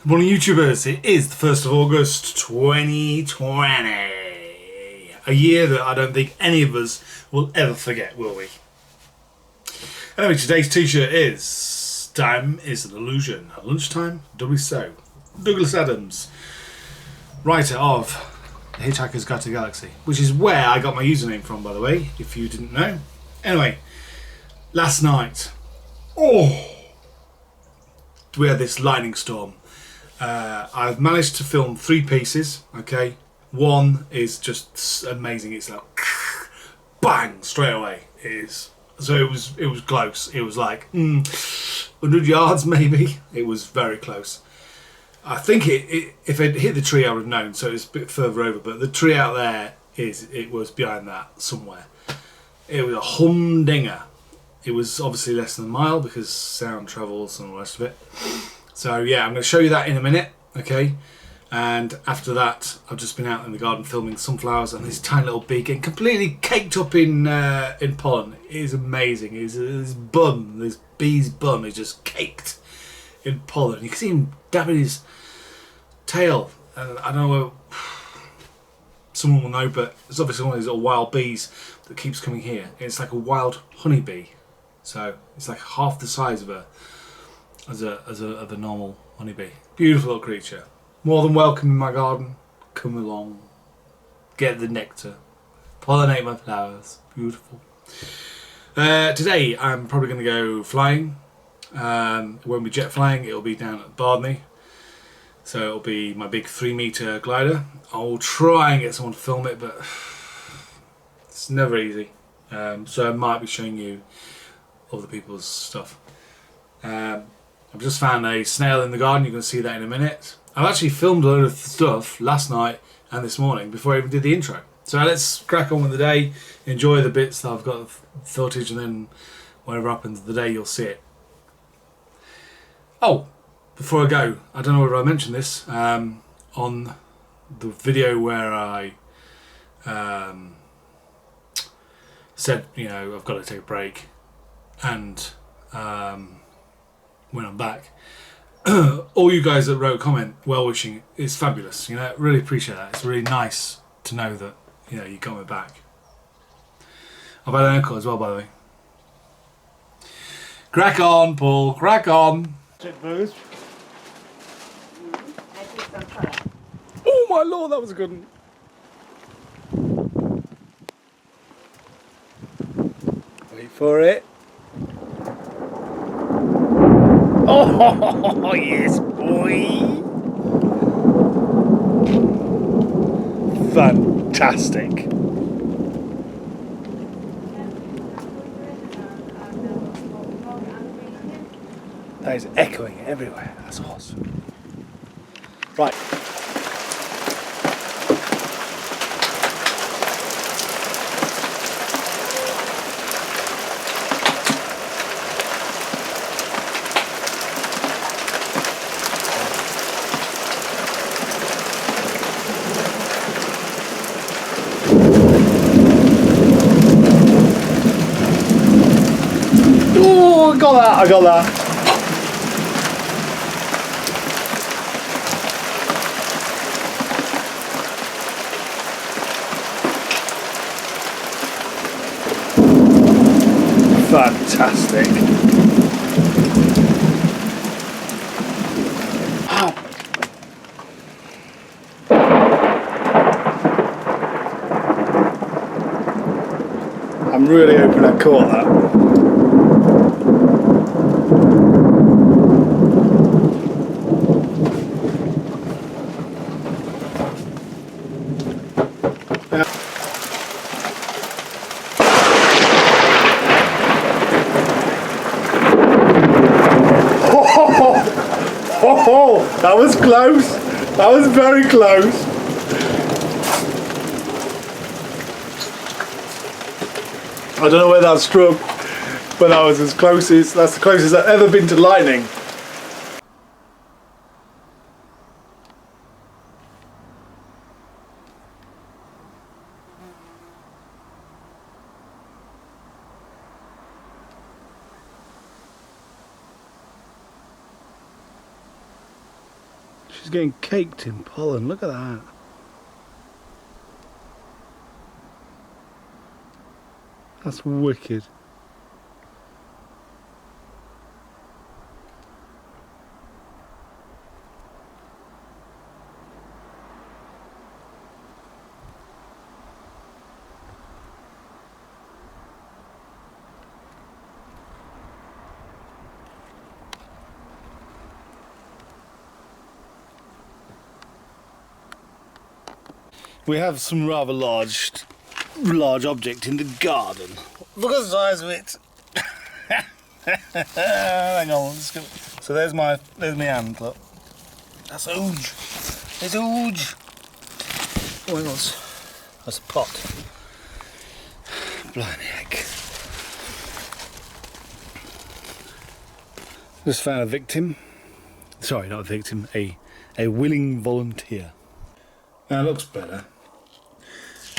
Morning YouTubers, it is the 1st of August 2020. A year that I don't think any of us will ever forget, will we? Anyway, today's t-shirt is Time is an Illusion. At lunchtime, doubly so. Douglas Adams, writer of The Hitchhiker's Guide to the Galaxy, which is where I got my username from, by the way, if you didn't know. Anyway, last night, we had this lightning storm. I've managed to film 3 pieces, okay? One is just amazing. It's like bang straight away. It is. So it was close. It was like 100 yards maybe. It was very close. I think if it hit the tree I would have known, so it's a bit further over, but the tree out there it was behind that somewhere. It was a humdinger. It was obviously less than a mile because sound travels and all the rest of it. So yeah, I'm going to show you that in a minute, okay? And after that, I've just been out in the garden filming sunflowers, and this tiny little bee getting completely caked up in pollen. It is amazing. His bum, this bee's bum, is just caked in pollen. You can see him dabbing his tail. I don't know, someone will know, but it's obviously one of these little wild bees that keeps coming here. It's like a wild honeybee, so it's like half the size of of a normal honeybee. Beautiful little creature. More than welcome in my garden. Come along. Get the nectar. Pollinate my flowers. Beautiful. Today I'm probably going to go flying. It won't be jet flying. It'll be down at Bardney. So it'll be my big 3-metre glider. I'll try and get someone to film it, but it's never easy. So I might be showing you other people's stuff. I've just found a snail in the garden. You're going to see that in a minute. I've actually filmed a load of stuff last night and this morning before I even did the intro. So let's crack on with the day, enjoy the bits that I've got footage, and then whatever happens the day you'll see it. Oh, before I go, I don't know whether I mentioned this on the video where I said, you know, I've got to take a break, and when I'm back, all you guys that wrote a comment well wishing is fabulous. You know, really appreciate that. It's really nice to know that, you know, you got me back. I've had an ankle as well, by the way. Crack on, Paul, crack on. Oh my lord, that was a good one. Wait for it. Oh, yes, boy. Fantastic. That is echoing everywhere. That's awesome. Right. Oh, I got that. Fantastic. Ow. I'm really hoping I caught that. Oh, that was close. That was very close. I don't know where that struck, but that was that's the closest I've ever been to lightning. She's getting caked in pollen, look at that. That's wicked. We have some rather large object in the garden. Look at the size of it. Hang on, let's go. So there's my hand, look. That's huge. It's huge. Oh, hang on. That's a pot. Blimey heck. Just found a victim. Sorry, not a victim, a willing volunteer. That looks better.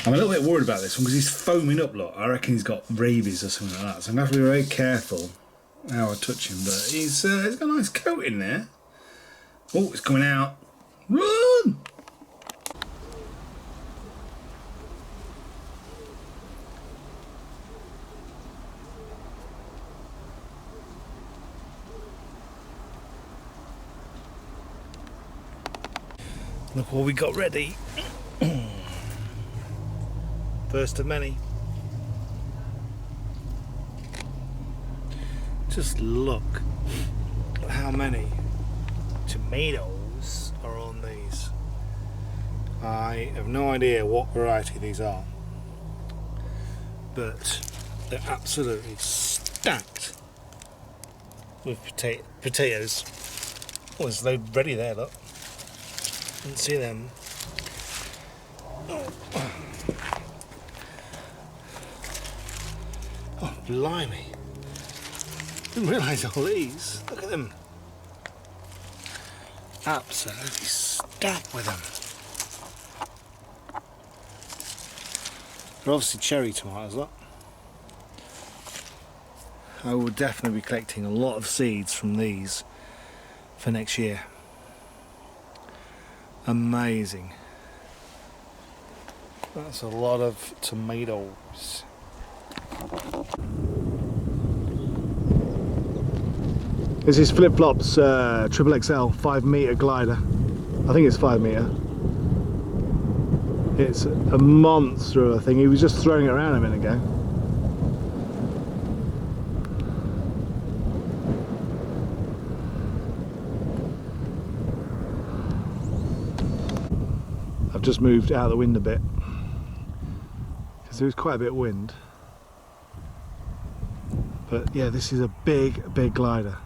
I'm a little bit worried about this one because he's foaming up, look. I reckon he's got rabies or something like that, so I'm going to have to be very careful how I touch him, but he's got a nice coat in there. Oh, it's coming out. Run! Look what we got ready. First of many. Just look at how many tomatoes are on these. I have no idea what variety these are, but they're absolutely stacked with potatoes. Oh, there's a load ready there, look. Didn't see them. Oh, blimey. Didn't realise all these. Look at them. Absolutely stacked with them. They're obviously cherry tomatoes, look. I will definitely be collecting a lot of seeds from these for next year. Amazing. That's a lot of tomatoes. This is Flip Flop's Triple XL 5 metre glider. I think it's 5 metre. It's a monster of a thing. He was just throwing it around a minute ago. I've just moved out of the wind a bit because there was quite a bit of wind. But yeah, this is a big glider.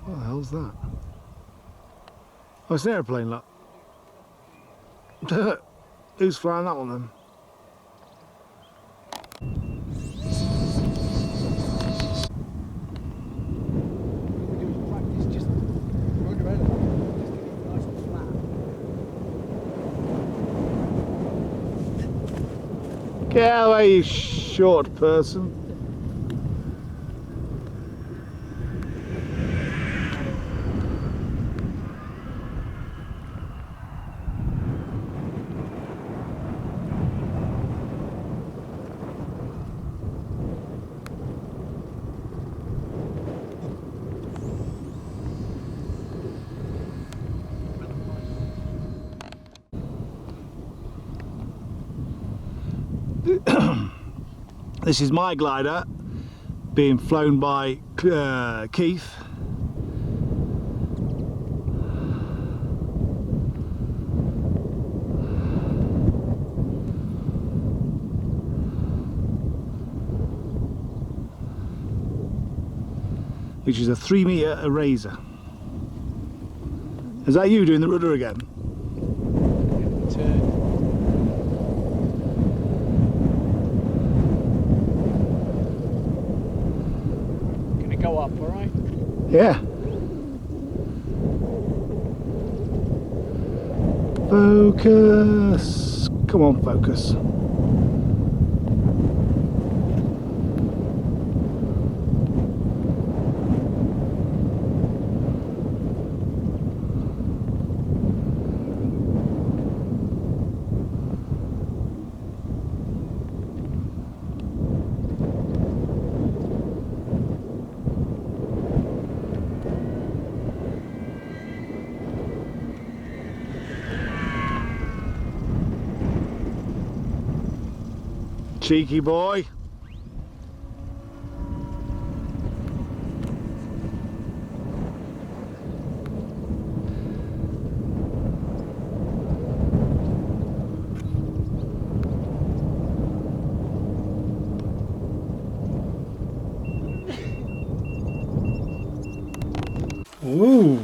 What the hell's that? Oh, it's an aeroplane, look. Who's flying that one then? Get out of the way, you short person. This is my glider, being flown by Keith. Which is a 3-metre eraser. Is that you doing the rudder again? Can it go up, alright? Yeah. Focus. Come on, focus. Cheeky boy. Ooh,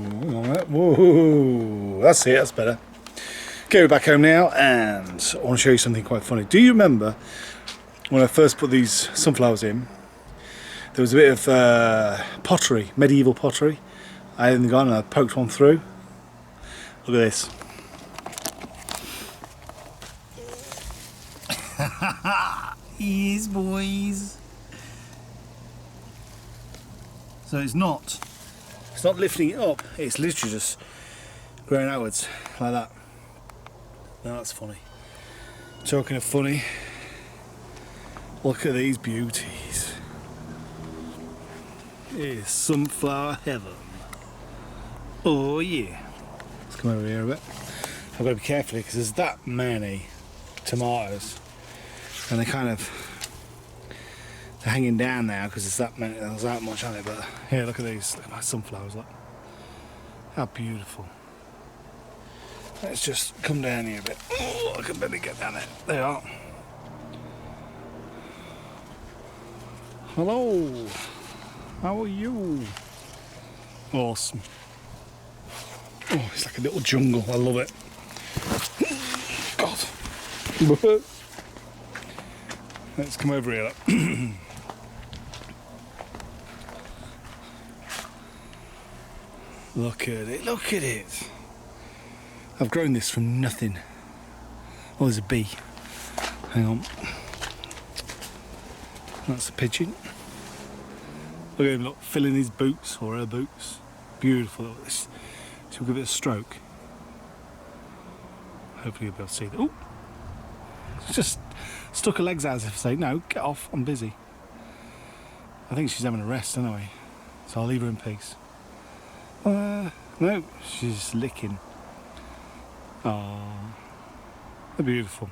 whoa, that's it, that's better. Okay, we're back home now, and I want to show you something quite funny. Do you remember when I first put these sunflowers in, there was a bit of pottery, medieval pottery. I hadn't gone and I poked one through. Look at this. Yes, boys. So it's not lifting it up, it's literally just growing outwards like that. Now that's funny. Talking of funny, look at these beauties. It is sunflower heaven. Oh yeah. Let's come over here a bit. I've got to be careful because there's that many tomatoes and they're hanging down now because there's that much on it. But here, look at these. Look at my sunflowers. Look. How beautiful. Let's just come down here a bit. Oh, I can barely get down there. There they are. Hello. How are you? Awesome. Oh, it's like a little jungle. I love it. God. Let's come over here. Look at it. Look at it. I've grown this from nothing. Oh, there's a bee. Hang on. That's a pigeon. Look at him, look, filling his boots, or her boots. Beautiful. Look at this. So we'll give it a stroke. Hopefully you'll be able to see that. Oh! It's just stuck her legs out as if to say, no, get off, I'm busy. I think she's having a rest anyway. So I'll leave her in peace. No, she's licking. Oh, they're beautiful.